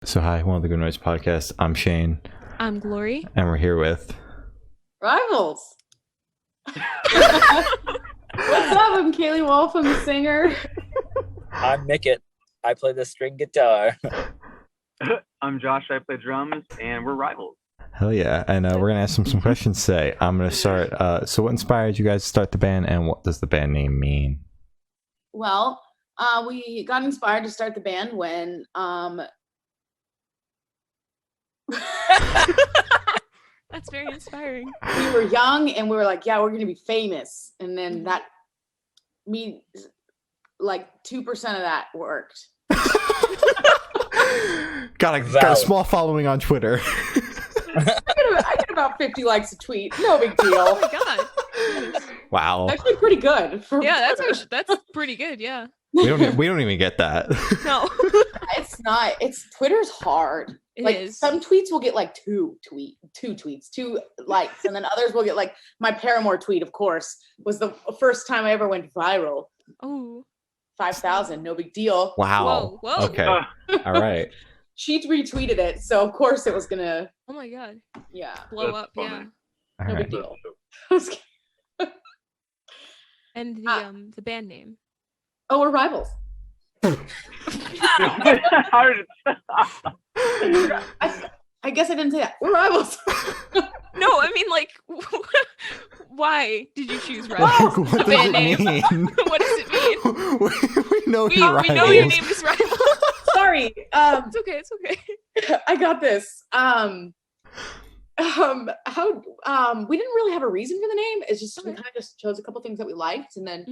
So hi, one of the Good Noise Podcast. I'm Shane. I'm Glory. And we're here with... Rivals! What's up? I'm Kaylee Wolf. I'm a singer. I'm Mickett. I play the string guitar. I'm Josh. I play drums, and we're rivals. Hell yeah. And we're going to ask them some questions today. I'm going to start. So what inspired you guys to start the band, and what does the band name mean? Well, we got inspired to start the band when... That's very inspiring. We were young and we were like, yeah, we're going to be famous. And then that, like 2% of that worked. got a small following on Twitter. I get about 50 likes a tweet. No big deal. Oh my god. Wow. Actually pretty good. Yeah, that's pretty good, yeah. We don't even get that. No. It's not. Twitter's hard. It like is. Some tweets will get like two tweets, 2 likes, and then others will get like my Paramore tweet, of course, was the first time I ever went viral. Oh. 5,000, no big deal. Wow. Whoa. Okay. All right. She retweeted it, so of course it was gonna. Oh my god. Yeah. Blow That's up, funny. yeah. All No right. big deal. And the band name. Oh, we're rivals. How did it I guess I didn't say that. We're rivals. No, I mean, like, why did you choose Like, Rivals? what The does band it name. mean? What does it mean? we know We you're know your rivals. name is Rivals. Sorry. It's okay. I got this. We didn't really have a reason for the name. It's just we Okay. kind of just chose a couple things that we liked, and then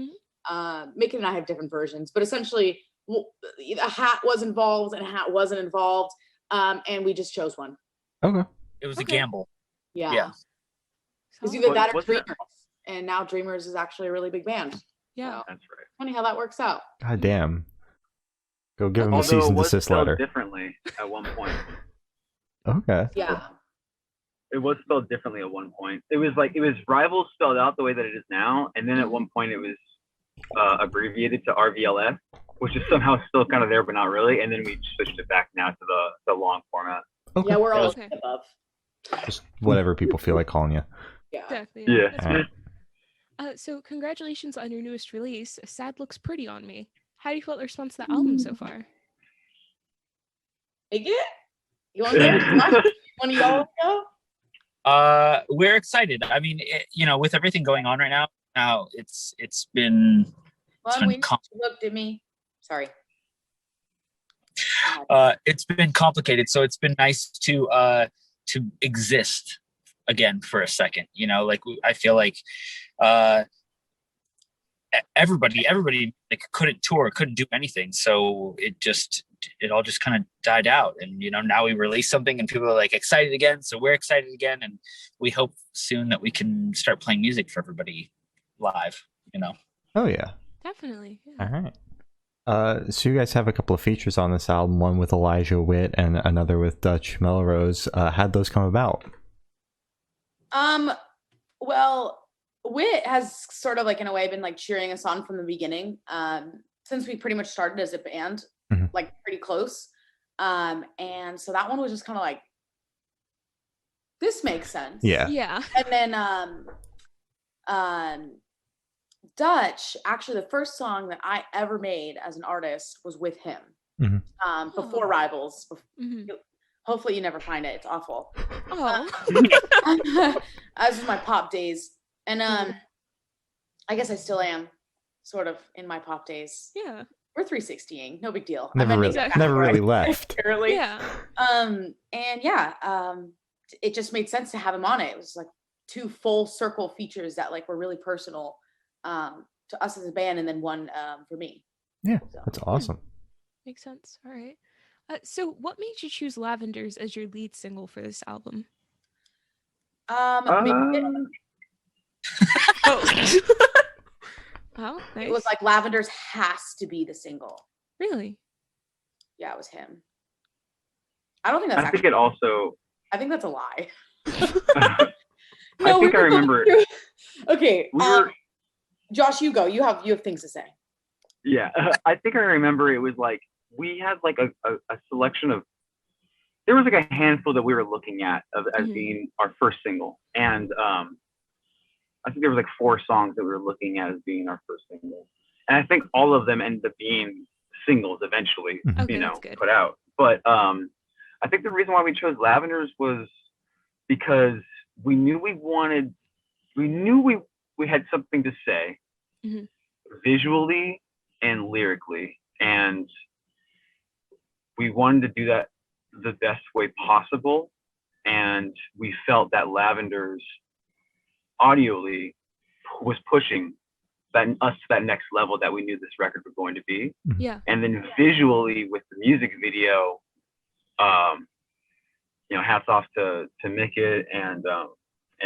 Mhm. Mickey and I have different versions. But essentially, a hat was involved and a hat wasn't involved, and we just chose one. Okay. It was Okay. a gamble. Yeah, Yeah. it's So, either that or What's that? Dreamers, and now Dreamers is actually a really big band. yeah. That's right. Funny how that works out. God damn. Go give him a Although cease it and was desist spelled letter. differently at one point. Okay. Yeah. It was spelled differently at one point. It was rivals spelled out the way that it is now, and then at one point it was abbreviated to RVLF, which is somehow still kind of there, but not really. And then we switched it back now to the long format. Okay. Yeah, we're all Okay. above. Just whatever people feel like calling you. Yeah. Exactly. Yeah. That's All right. right. So congratulations on your newest release, Sad Looks Pretty on Me. How do you feel the response to the album so far? Take it? You want to go? One of y'all go? We're excited. I mean, with everything going on right now it's been One, been we looked at me. Sorry. it's been complicated. So it's been nice to exist again for a second. I feel like everybody like couldn't tour, couldn't do anything, so it all just kind of died out. And now we release something and people are like excited again, so we're excited again, and we hope soon that we can start playing music for everybody live. Oh yeah. Definitely. Yeah. All right. So you guys have a couple of features on this album, one with Elijah Witt and another with Dutch Melrose. How'd those come about? Well, Wit has sort of like in a way been like cheering us on from the beginning. Since we pretty much started as a band, Mhm. like pretty close. And so that one was just kind of like, this makes sense. Yeah. Yeah. And then Dutch, actually the first song that I ever made as an artist was with him. Mhm. Before Oh. Rivals. Mhm. Hopefully you never find it. It's awful. Oh. As was my pop days. And I guess I still am sort of in my pop days. Yeah. We're 360ing, no big deal. Never I'm really, ending Exactly. never really back, left. barely. Yeah. And it just made sense to have him on it. It was like 2 full circle features that like were really personal to us as a band, and then one for me. Yeah, So. that's awesome. Makes sense. All right. So what made you choose Lavenders as your lead single for this album? Oh. Oh, nice. It was like Lavenders has to be the single. Really? Yeah, it was him. I don't think that's I think actually. it also. I think that's a lie. I No, think I remember. Okay, We were, Josh, you go. You have things to say. yeah, I think I remember it was like we had like a selection of there was like a handful that we were looking at as being our first single, and I think there was like 4 songs that we were looking at as being our first single, and I think all of them ended up being singles eventually, Okay, put out. But I think the reason why we chose Lavenders was because we knew we had something to say visually and lyrically, and we wanted to do that the best way possible. And we felt that Lavenders audially was pushing us to that next level that we knew this record was going to be. Yeah. And then visually with the music video, hats off to Mickett and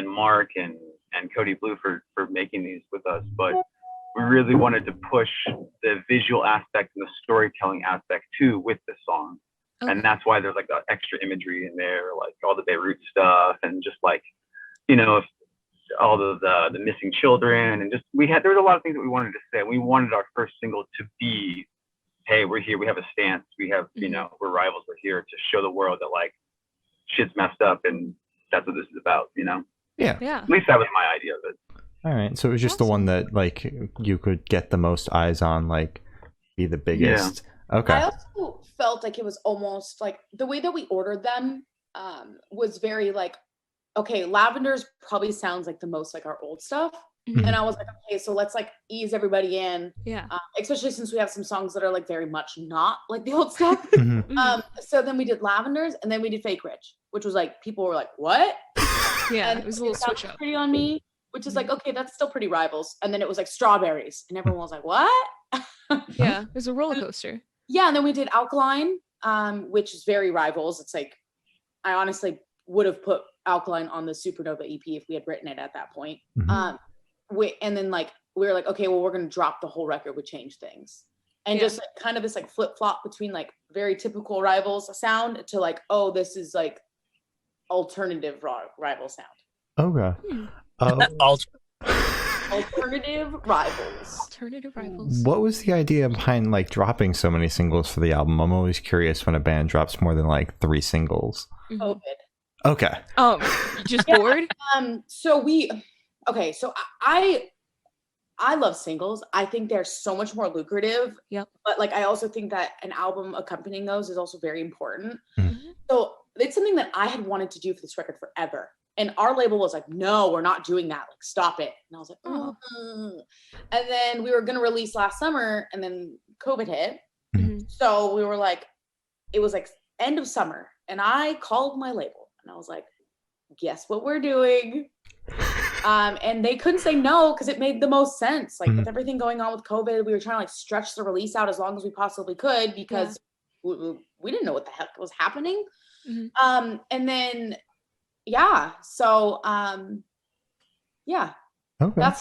Mark and Cody Blue for making these with us. But we really wanted to push the visual aspect and the storytelling aspect too with the song. Okay. And that's why there's like the extra imagery in there, like all the Beirut stuff, and just like, all the missing children, and just there was a lot of things that we wanted to say. We wanted our first single to be, hey, we're here, we have a stance, we have, we're rivals, we're here to show the world that like shit's messed up, and that's what this is about, Yeah. At least that was my idea of it. All right. So it was just the one that like you could get the most eyes on, like be the biggest. Yeah. Okay. I also felt like it was almost like the way that we ordered them was very like, okay, Lavenders probably sounds like the most like our old stuff. And I was like, okay, so let's like ease everybody in. Yeah. Especially since we have some songs that are like very much not like the old stuff. So then we did Lavenders, and then we did Fake Rich, which was like, people were like, what? Yeah, and it was a little switch up. Pretty on Me, which is like, okay, that's still pretty Rivals. And then it was like Strawberries, and everyone was like, what? Yeah, it was a roller coaster. Yeah, and then we did Alkaline, which is very Rivals. It's like, I honestly would have put Alkaline on the Supernova EP if we had written it at that point. And then like we were like, okay, well, we're gonna drop the whole record, we change things, and just like kind of this like flip flop between like very typical Rivals sound to like, oh, this is like alternative rival sound. Okay. Alternative Rivals. Alternative Rivals. What was the idea behind like dropping so many singles for the album? I'm always curious when a band drops more than like 3 singles. COVID. Okay. Just bored? So I love singles. I think they're so much more lucrative. Yep. But like I also think that an album accompanying those is also very important. So it's something that I had wanted to do for this record forever. And our label was like, no, we're not doing that. Like, stop it. And I was like, oh. And then we were going to release last summer, and then COVID hit. So we were like, it was like end of summer. And I called my label, and I was like, guess what we're doing? And they couldn't say no, because it made the most sense. Like with everything going on with COVID, we were trying to like stretch the release out as long as we possibly could, because we didn't know what the heck was happening. And then so Okay.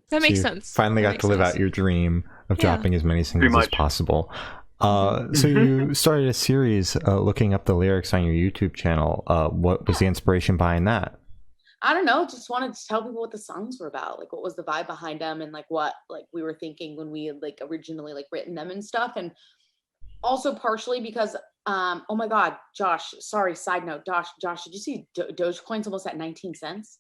That makes sense. Finally got to live out your dream of dropping as many singles as possible. So you started a series looking up the lyrics on your YouTube channel. What was the inspiration behind that? I don't know, just wanted to tell people what the songs were about, like what was the vibe behind them, and like what like we were thinking when we had like originally like written them and stuff. And also partially because oh my god, Josh, sorry, side note, Josh, did you see Dogecoin's almost at 19 cents?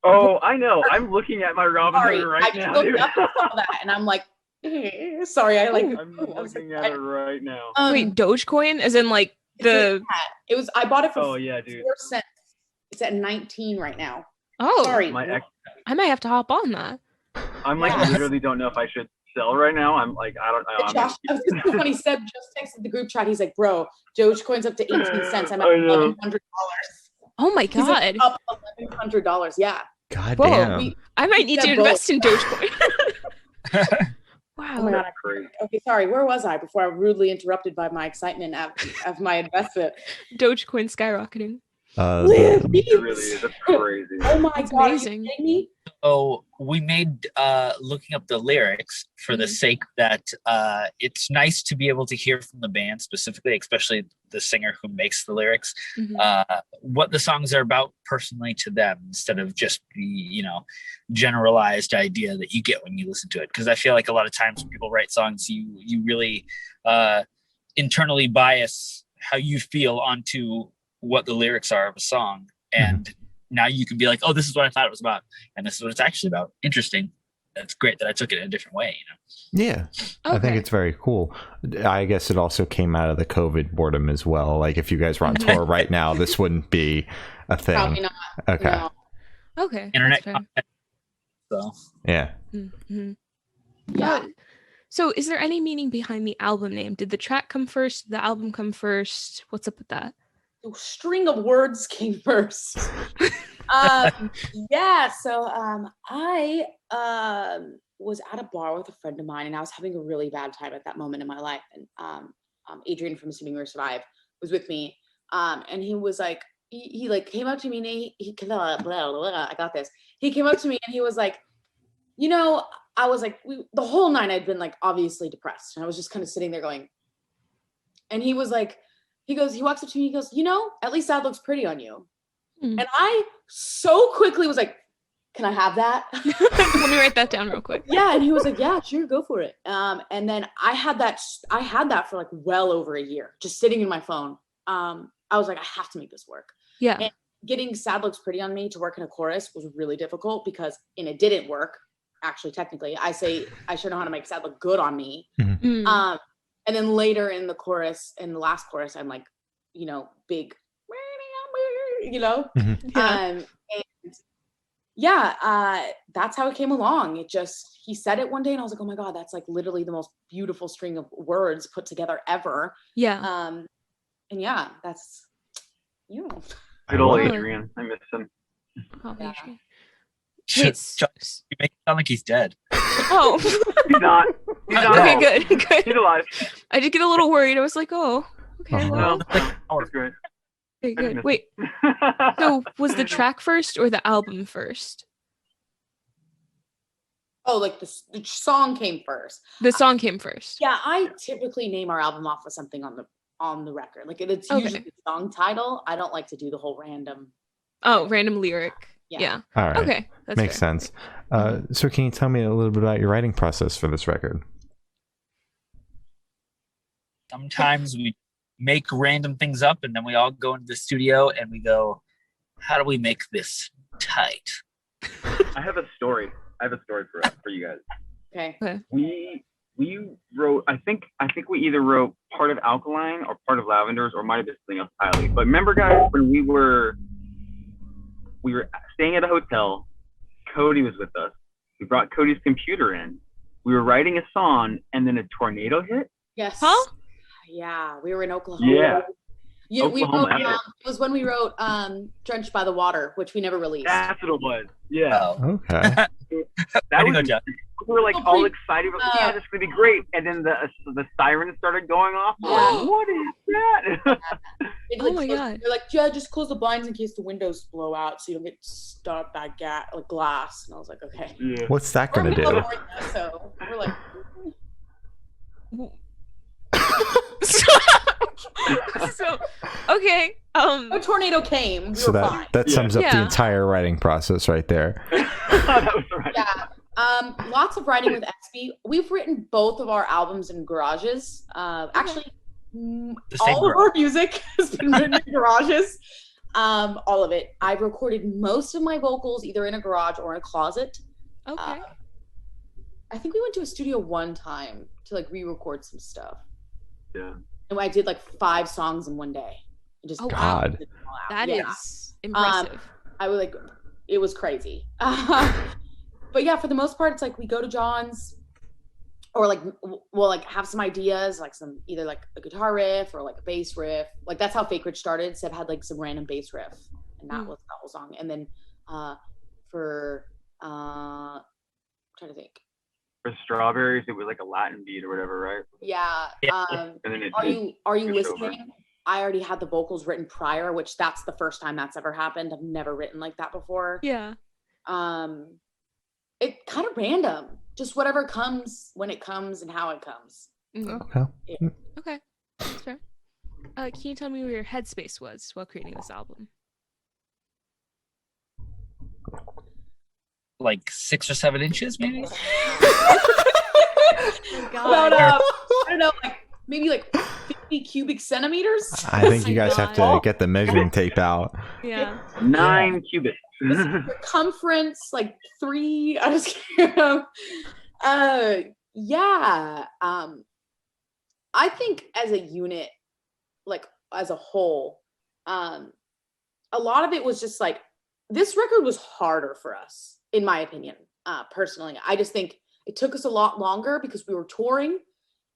Oh, I know. I'm looking at my Robinhood right now. I looked up and saw that, and I'm like, sorry, I'm looking at it right now. Wait, Dogecoin, as in like the? It was. I bought it for 4 dude. cents. It's at 19 right now. Oh, sorry. I might have to hop on that. I'm like literally don't know if I should sell right now. I'm like, I don't know. Josh, when he said, just texted the group chat. He's like, bro, Dogecoin's up to 18 cents. I'm at $1,100. Oh my god! Like, up $1,100. Yeah. God damn. I might need to invest in Dogecoin. Wow. Oh my god, crazy. Okay, sorry. Where was I before I rudely interrupted by my excitement of my investment? Dogecoin skyrocketing. It really is. That's crazy. Oh my god, amazing. Are you kidding me? So we made looking up the lyrics for the sake that it's nice to be able to hear from the band specifically, especially the singer who makes the lyrics, what the songs are about personally to them, instead of just the generalized idea that you get when you listen to it. Because I feel like a lot of times when people write songs, you really internally bias how you feel onto what the lyrics are of a song, and now you can be like, oh, this is what I thought it was about, and this is what it's actually about. Interesting. That's great that I took it in a different way, Yeah. Okay. I think it's very cool. I guess it also came out of the COVID boredom as well. Like if you guys were on tour right now, this wouldn't be a thing. Probably not. Okay. No. Okay. Internet content. So. Yeah. Mm-hmm. Yeah. So is there any meaning behind the album name? Did the track come first? Did the album come first? What's up with that? The string of words came first. I was at a bar with a friend of mine, and I was having a really bad time at that moment in my life. And Adrian from Assuming We Survive was with me, and he was like, he like came up to me and he blah, blah, blah, I got this. He came up to me and he was like, you know, I was like, the whole night I'd been like obviously depressed, and I was just kind of sitting there going. And he was like, he walks up to me, he goes, you know, at least that looks pretty on you. And I so quickly was like, can I have that? Let me write that down real quick. Yeah. And he was like, yeah, sure, go for it. And then I had that for like well over a year, just sitting in my phone. I was like, I have to make this work. Yeah. And getting Sad Looks Pretty on Me to work in a chorus was really difficult because, and it didn't work. Actually, technically, I should know how to make Sad look good on me. Mm-hmm. And then later in the chorus, in the last chorus, I'm like, you know, big, you know? Mm-hmm. That's how it came along. He said it one day and I was like, oh my God, that's like literally the most beautiful string of words put together ever. Yeah. And yeah, that's, you know. Good old Adrian. I miss him. Oh, Yeah. Adrian. You make it sound like he's dead. Oh. He's not. Okay, good. He's alive. I did get a little worried. I was like, oh, okay, well. That's great. Okay, good. Wait. So was the track first or the album first? Oh, like the song came first. The song came first. Yeah, I typically name our album off of something on the record. Like it's usually the song title. I don't like to do the whole random. Oh, random lyric. Yeah. All right. Okay. That's Makes fair. sense. So can you tell me a little bit about your writing process for this record? Sometimes we make random things up and then we all go into the studio and we go, how do we make this tight? I have a story for you guys. Okay. We wrote, I think we either wrote part of Alkaline or part of Lavenders, or might have been something else entirely. But remember, guys, when we were staying at a hotel, Cody was with us. We brought Cody's computer in. We were writing a song, and then a tornado hit. Yes. Huh? Yeah, we were in Oklahoma. Yeah. We wrote, it was when we wrote Drenched by the Water, which we never released. That's what it was. Yeah. Okay. We were like all excited. We're like, yeah, this is gonna be great. And then the siren started going off. We're like, what is that? Oh my God. They're like, yeah, just close the blinds in case the windows blow out so you don't get stuck by glass. And I was like, okay. Yeah. What's that gonna do? So we're like, so okay. a tornado came. So that sums up the entire writing process right there. That was right. Yeah. Lots of writing with XP. We've written both of our albums in garages. Actually, all of our music has been written in garages. All of it. I've recorded most of my vocals either in a garage or in a closet. Okay. I think we went to a studio one time to like re-record some stuff. Yeah. And I did like 5 songs in one day. Just God. That is impressive. I was like, it was crazy. But yeah, for the most part, it's like we go to John's, or like we'll like have some ideas, like some either like a guitar riff or like a bass riff. Like that's how Fake Rich started. Seb had like some random bass riff, and that was the whole song. And then for I'm trying to think. For Strawberries, it was like a Latin beat or whatever, right? Yeah. And then Are you listening? I already had the vocals written prior, which that's the first time that's ever happened. I've never written like that before. Yeah. It kind of random, just whatever comes when it comes and how it comes. Okay. Yeah. Okay. That's fair. Can you tell me where your headspace was while creating this album? Like 6 or 7 inches, maybe? Oh, God. About, I don't know, like maybe like cubic centimeters? I think you guys have to get the measuring tape out. Yeah. 9 cubits. Circumference, like 3. I just can't. Yeah. I think as a unit, like as a whole, a lot of it was just like, this record was harder for us, in my opinion, personally. I just think it took us a lot longer because we were touring,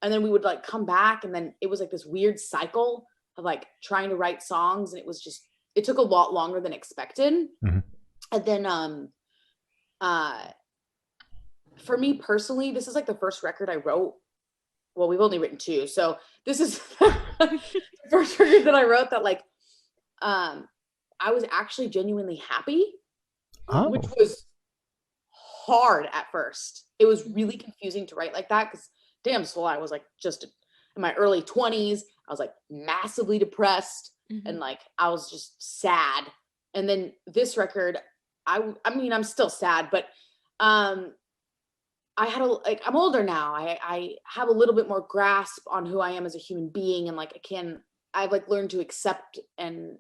and then we would like come back, and then it was like this weird cycle of like trying to write songs, and it took a lot longer than expected. Mm-hmm. And then for me personally, this is like the first record I wrote. Well, we've only written 2, so this is the first record that I wrote that like I was actually genuinely happy, which was hard at first. It was really confusing to write like that because damn soul, I was like just in my early 20s. I was like massively depressed, and like I was just sad. And then this record, I mean, I'm still sad, but I had I'm older now. I have a little bit more grasp on who I am as a human being, and like I've like learned to accept and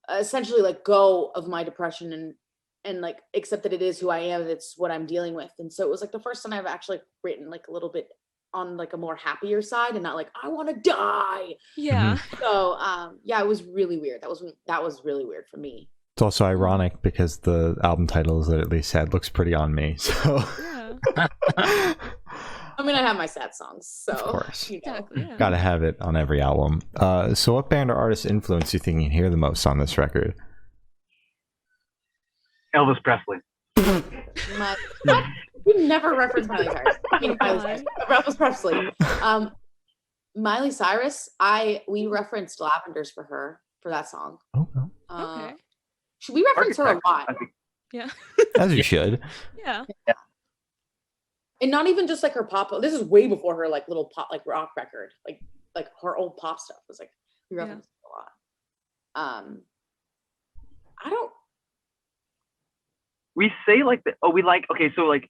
essentially like go of my depression and like accept that it is who I am. It's what I'm dealing with. And so it was like the first time I've actually written like a little bit on like a more happier side and not like I want to die. Yeah. So yeah, it was really weird. That was really weird for me. It's also ironic because the album title, as it at least said, looks pretty on me. So Yeah. I mean, I have my sad songs, so of course, Exactly. Yeah. gotta have it on every album. So what band or artist influence do you think you hear the most on this record? Elvis Presley. We never reference Miley Cyrus. I mean, Elvis Presley. Miley Cyrus. We referenced Lavenders for that song. Okay. We reference her a lot. Yeah. As you should. Yeah. And not even just like her pop. This is way before her like little pop, like rock record. Like her old pop stuff was like we referenced it a lot. I don't. We say like that. Oh, we like. Okay, so like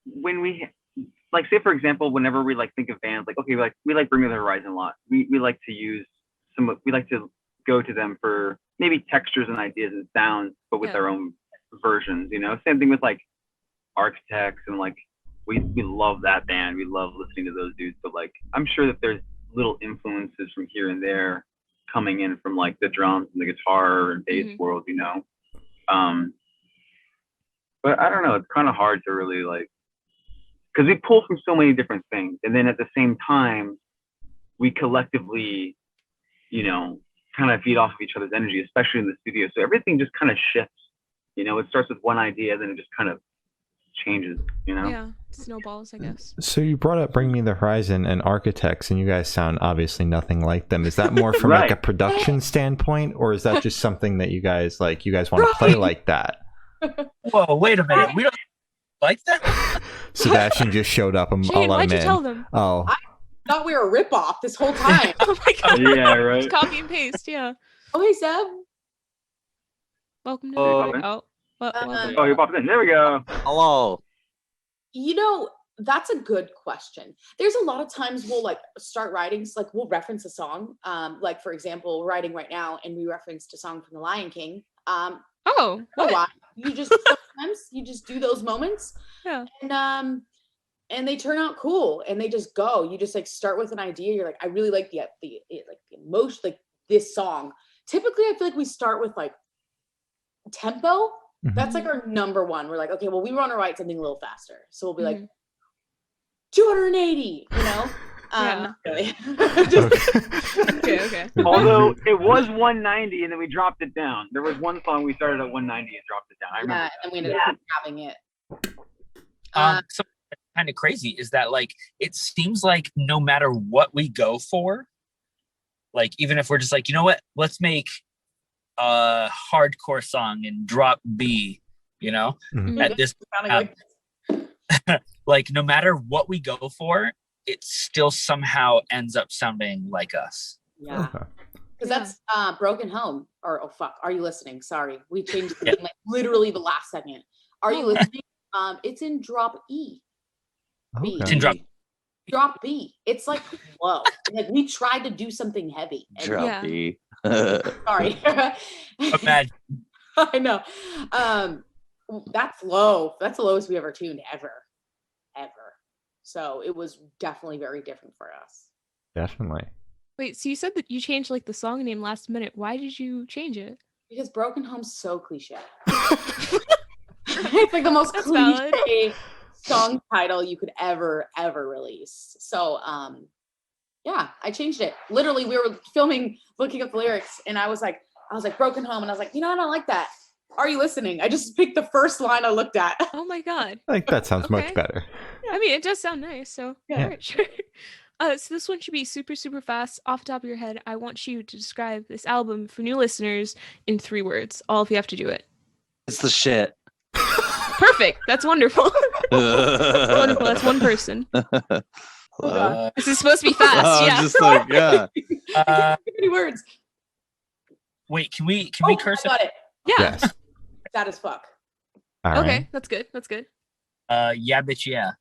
when we like say for example, whenever we like think of bands, like okay, we like Bring Me the Horizon a lot. We like to use we like to go to them for maybe textures and ideas and sounds, but with their own versions. You know, same thing with like Architects and like. We love that band. We love listening to those dudes. But like, I'm sure that there's little influences from here and there coming in from like the drums and the guitar and bass world, you know. But I don't know. It's kind of hard to really like, because we pull from so many different things, and then at the same time, we collectively, you know, kind of feed off of each other's energy, especially in the studio. So everything just kind of shifts. You know, it starts with one idea, then it just kind of changes, you know. Yeah, snowballs, I guess. So you brought up Bring Me the Horizon and Architects, and you guys sound obviously nothing like them. Is that more from Right. like a production standpoint, or is that just something that you guys want to play like that? Whoa, wait a minute. We don't like that? Sebastian just showed up. Shane, I'll let why'd him you in. tell them? Oh, I thought we were a ripoff this whole time. Oh my god. Yeah, right. Just copy and paste, yeah. Oh, hey, Seb. Welcome to Oh, welcome. Oh, you popped in. There we go. Hello. You know, that's a good question. There's a lot of times we'll like start writing, so, like we'll reference a song. Like for example, we're writing right now and we referenced a song from The Lion King. Oh, what? Why? You just sometimes you just do those moments. Yeah. And they turn out cool and they just go. You just like start with an idea. You're like, I really like the emotion, like this song. Typically, I feel like we start with like tempo. That's like our number one. We're like, okay, well, we want to write something a little faster. So we'll be like 280, you know? Not really. Okay. Although it was 190 and then we dropped it down. There was one song we started at 190 and dropped it down. I remember. And we ended up having it. So kind of crazy is that like it seems like no matter what we go for, like even if we're just like, you know what, let's make a hardcore song and drop B, you know, at this like no matter what we go for, it still somehow ends up sounding like us. Yeah. Because that's Broken Home, or oh fuck, Are You Listening? Sorry, we changed the name like literally the last second. Are You Listening? It's in drop E. Okay. It's in drop. drop B. It's like low. Like we tried to do something heavy. Drop B. Sorry. Imagine. I know. That's low. That's the lowest we ever tuned ever. So it was definitely very different for us. Definitely. Wait, so you said that you changed like the song name last minute. Why did you change it? Because Broken Home's so cliche. It's like the most That's cliche valid. song title you could ever release. So yeah, I changed it. Literally, we were filming, looking up the lyrics, and I was like Broken Home, and I was like, I don't like that. Are you listening? I just picked the first line I looked at. Oh my god. I think that sounds much better. I mean, it does sound nice, so Yeah. all right, sure. So this one should be super, super fast. Off the top of your head, I want you to describe this album for new listeners in 3 words. All of you have to do it. It's the shit. Perfect. That's wonderful. Wonderful. That's one person. This is supposed to be fast. Yeah. Just like, yeah. Many words. Wait, can we curse I got it. Yeah. Yes. Sad as fuck. All Okay, right. that's good. That's good. Yeah, bitch, yeah.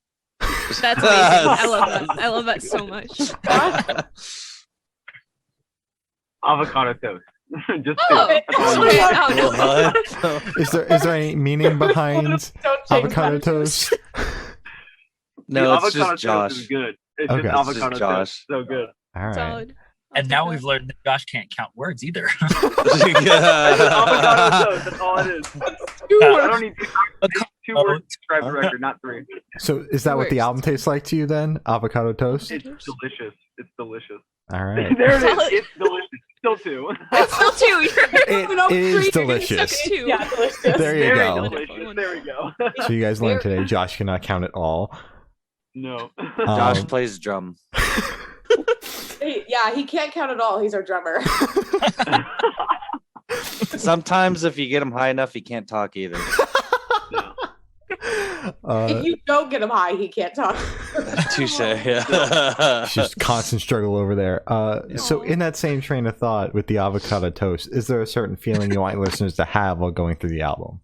That's amazing. I love that. I love that so much. Avocado toast. Just Oh, two. That's all you okay. need. Oh, no. What? Is there any meaning behind Don't change avocado that. toast? No, it's avocado just toast Josh. is good. It's Okay. just It's avocado just toast. Josh. So good. All right. Solid. And now we've learned that Josh can't count words either. Avocado toast. That's all it is. I don't need 2 words to describe the record, not 3. So is that what the Worst. album tastes like to you then? Avocado toast? It's delicious. It's delicious. All right. There it Solid. is. It's delicious. Still 2. It's still 2. It is delicious. It's 2. Yeah, delicious. There you Very go. delicious. There we go. So you guys learned today Josh cannot count at all. No. Josh Um, plays drum. Yeah, he can't count at all. He's our drummer. Sometimes if you get him high enough, he can't talk either. No. If you don't get him high, he can't talk. Touche. Yeah. It's just constant struggle over there. So in that same train of thought with the avocado toast, is there a certain feeling you want listeners to have while going through the album?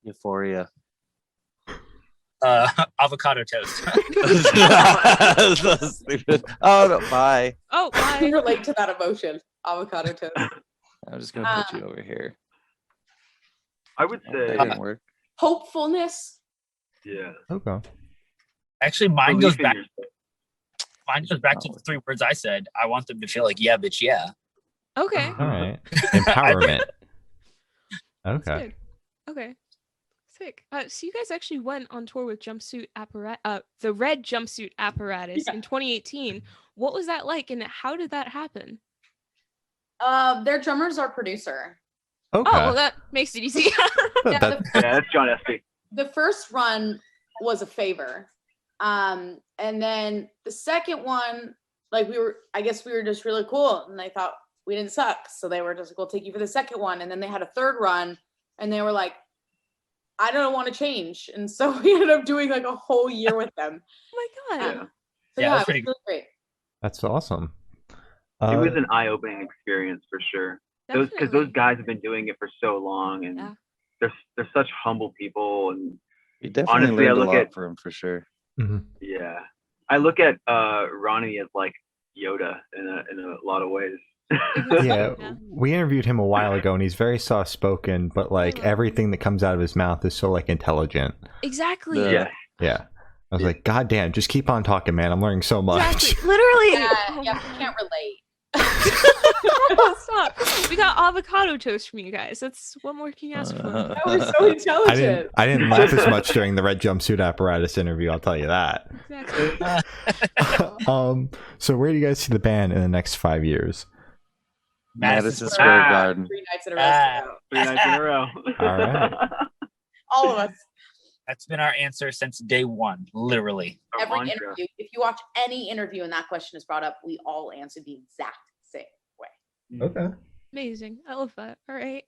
Euphoria. Avocado toast. So stupid. Oh, no, bye. Oh, I can bye. relate to that emotion. Avocado toast. I'm just gonna put you over here. I would That say, didn't work. Hopefulness. yeah. Okay. Actually, mine goes Believe in back. yourself. To the 3 words I said. I want them to feel like, yeah, bitch, yeah. Okay. All right. Empowerment. That's Okay. good. Okay. Sick. So you guys actually went on tour with the Red Jumpsuit Apparatus in 2018. What was that like, and how did that happen? Their drummer's our producer. Okay. Oh, well, that makes it easy. Yeah, That- the, Yeah, that's John Espy. the first run was a favor. And then the second one, like I guess we were just really cool, and they thought we didn't suck. So they were just like, we'll take you for the second one. And then they had a third run, and they were like, I don't want to change. And so we ended up doing like a whole year with them. Oh my god. Yeah. So Yeah, yeah, that's it pretty was really great. That's awesome. It was an eye-opening experience for sure. Because those Definitely. guys have been doing it for so long, and Yeah. they're such humble people. And You definitely Honestly, I learned a look lot at- for him for sure. Mhm. yeah, I look at Ronnie as like Yoda in a lot of ways. Yeah, we interviewed him a while ago, and he's very soft-spoken, but like everything that comes out of his mouth is so like intelligent. Exactly. The- Yeah. Yeah. I was like, God damn, just keep on talking, man. I'm learning so much. Exactly. Literally. Yeah, Oh yeah, my we can't relate. God. Stop. We got avocado toast from you guys. That's what more can you ask for? That was so intelligent. I didn't laugh as much during the Red Jumpsuit Apparatus interview, I'll tell you that. Exactly. So where do you guys see the band in the next 5 years? Madison Square Garden. 3 nights in a row. 3 nights in a row. All right. All of us. That's been our answer since day one, literally. Our Every mantra. interview. If you watch any interview and that question is brought up, we all answer the exact same way. Okay. Amazing. I love that. All right.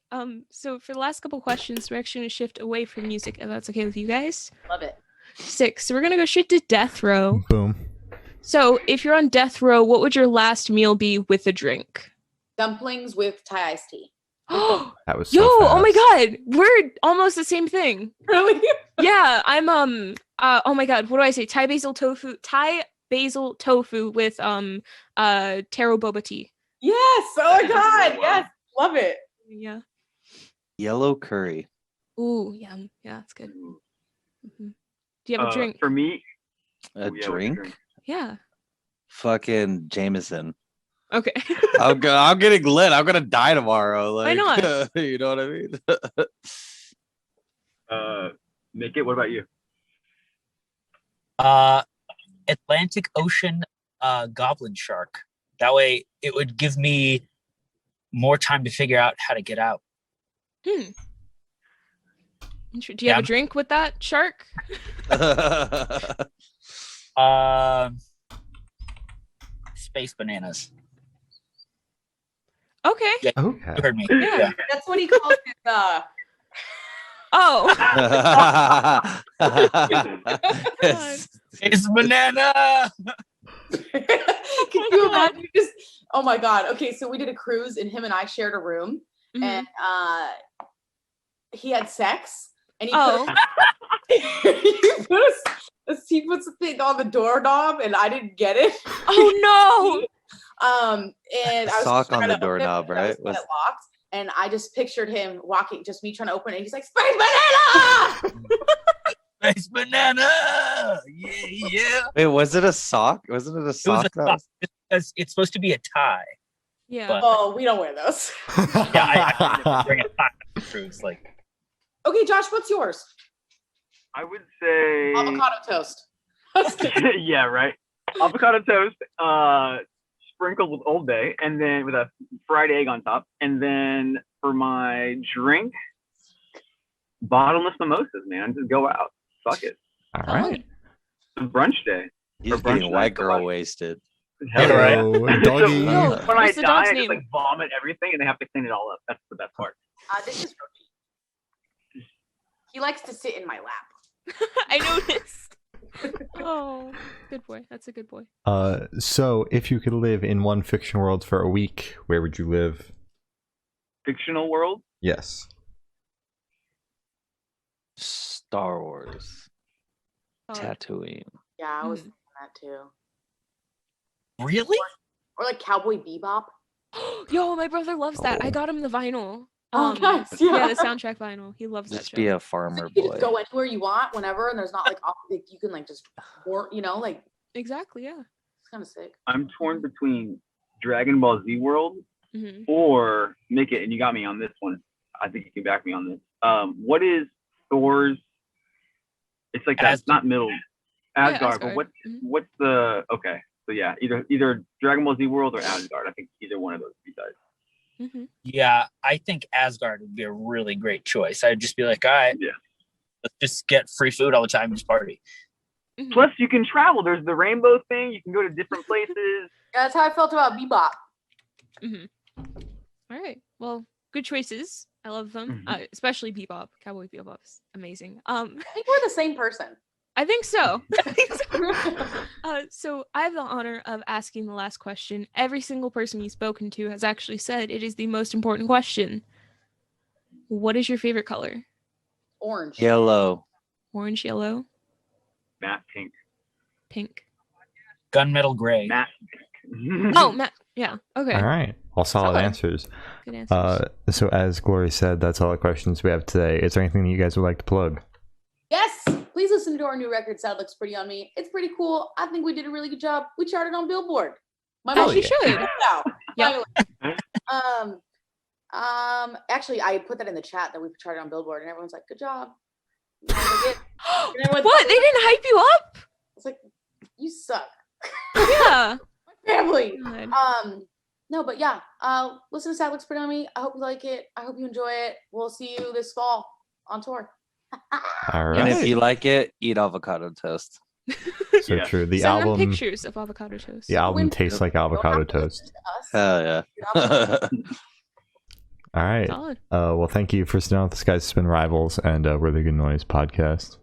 So for the last couple questions, we're actually gonna shift away from music, if that's okay with you guys. Love it. 6. So we're gonna go straight to death row. Boom. So if you're on death row, what would your last meal be with a drink? Dumplings with Thai iced tea. Oh, That was yo! so Oh my fast. god, we're almost the same thing. Really? Yeah, I'm oh my god, what do I say? Thai basil tofu, Thai basil tofu with taro boba tea. Yes. Oh my god. Yes. Love it. Yeah. Yellow curry. Ooh, yum. Yeah, that's good. Mm-hmm. Do you have a drink? For me, A drink? Yeah. Fucking Jameson. Okay. I'm getting lit. I'm gonna die tomorrow. Like, Why not? You know what I mean? Make it. What about you? Atlantic Ocean goblin shark. That way it would give me more time to figure out how to get out. Do you have a drink with that shark? Space bananas. Okay. Yeah, Okay. you heard me. Yeah. That's what he calls it. Oh. It's banana. Can you imagine just? Oh my god. Okay, so we did a cruise, and him and I shared a room, and he had sex, and he he puts the thing on the doorknob, and I didn't get it. Oh no. And I was sock trying on the to open it, doorknob, but I was right? it locked, and I just pictured him walking, just me trying to open it. And he's like, "Space banana!" Space banana. Yeah. Wait, was it a sock? Wasn't it a sock? It was a sock. It's supposed to be a tie. Yeah. But, Oh, we don't wear those. yeah, I bring a tie to the cruise. Like, Okay, Josh, what's yours? I would say Avocado toast. yeah, right. Avocado toast, sprinkled with Old Bay, and then with a fried egg on top. And then for my drink, bottomless mimosas, man. Just go out. Fuck it. All right. It's brunch day. He's getting white girl wasted. Hell right. Doggy. No. When I What's the die, dog's I name? just like vomit everything, and they have to clean it all up. That's the best part. This is Roshi. He likes to sit in my lap. I noticed. Oh, good boy. That's a good boy. So if you could live in one fiction world for a week, where would you live? Fictional World? Yes. Star Wars. Tatooine. Yeah, I was thinking that too. really? Or like Cowboy Bebop. Yo, my brother loves that. I got him the vinyl. Oh, nice. Yeah. Yeah, the soundtrack vinyl. He loves that Just show. be a farmer You boy. just go anywhere you want, whenever, and there's not like you can like just work, like Exactly, yeah. it's kind of sick. I'm torn between Dragon Ball Z World Mm-hmm. or make it, and you got me on this one. I think you can back me on this. What is Thor's? It's like that's not middle Asgard, but what's the okay? So yeah, either Dragon Ball Z World or Asgard. I think either one of those would be nice. Mm-hmm. Yeah, I think Asgard would be a really great choice. I'd just be like, all right, let's just get free food all the time and just party. Mm-hmm. Plus, you can travel. There's the rainbow thing. You can go to different places. Yeah, that's how I felt about Bebop. Mm-hmm. All right. Well, good choices. I love them, Mm-hmm. especially Bebop. Cowboy Bebop's amazing. I think we're the same person. I think so. So I have the honor of asking the last question. Every single person you've spoken to has actually said it is the most important question. What is your favorite color? Orange. Yellow. Orange, yellow, Matte pink. pink. Gunmetal gray. Matte pink. Oh, Matt. Yeah. Okay. All right. All solid answers. Good answers. So as Glory said, that's all the questions we have today. Is there anything that you guys would like to plug? Yes. Please listen to our new record, Sad Looks Pretty on Me. It's pretty cool. I think we did a really good job. We charted on Billboard. My As mom you should. Out. Yep. Actually, I put that in the chat that we charted on Billboard, and everyone's like, "Good job." And What? They didn't hype you up? It's like, you suck. Yeah. Family. God. No, but yeah. Listen to Sad Looks Pretty on Me. I hope you like it. I hope you enjoy it. We'll see you this fall on tour. All right. And if you like it, eat avocado toast. So Yeah. true. The Send them album. pictures of avocado toast. The album tastes like avocado toast. Hell yeah. All right. Solid. Well, thank you for sitting down with us, guys. It's been Rivals and We're the Good Noise podcast.